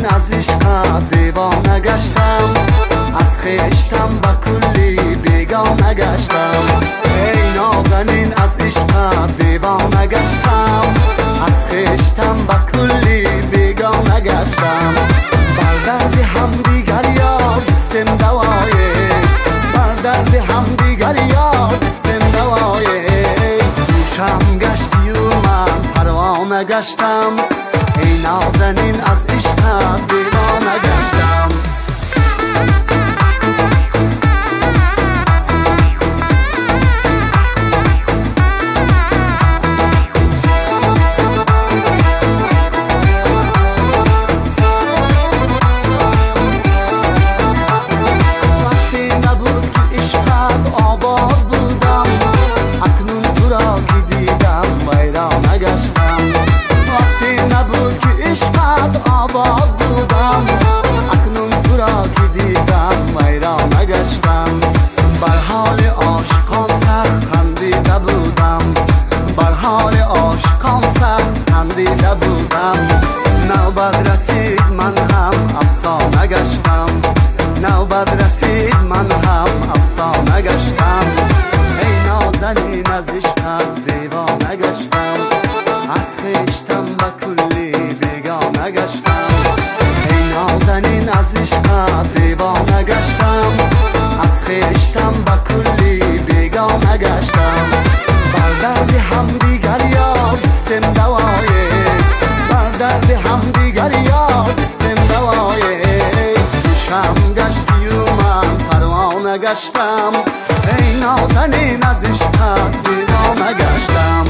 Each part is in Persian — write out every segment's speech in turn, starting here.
نازنین از عشقت دیوانه گشتم، از خویشتن به کلی بیگانه گشتم. ای نازنین از عشقت دیوانه گشتم، از خویشتن به کلی بیگانه گشتم. بر درد همدیگر یار دستم دوایه، بر درد همدیگر یار دستم دوایه. گوشم گشتی و من پروانه گشتم، ای نازنین از عشقت دیوانه گشتم. وقتی نبود که عشقت آباد بودم، اکنون تو را که دیدم ویرانه گشتم. وقتی نبود که عشقت آباد بودم، اکنون تو را که دیدم ویرانه گشتم. بر حال عاشقان سخت خندیده بودم، بر حال عاشقان سخت خندیده بودم. نوبت رسید من هم افسانه گشتم، نوبت رسید من هم افسانه گشتم. ای نازنین از عشقت دیوانه گشتم، از خویشتن به کلی بیگانه گشتم. ای نازنین از عشقت دیوانه گشتم، از خویشتن به کلی بیگانه گشتم. بر درد همدیگر یار دستم دوایه، بر درد همدیگر یار دستم دوایه. گوشم گشتی و من پروانه گشتم، ای نازنین از عشقت دیوانه گشتم.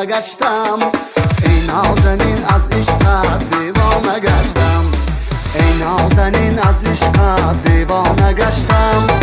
گشتم ای نازنین از عشقت دیوانه گشتم، ای نازنین از عشقت دیوانه گشتم.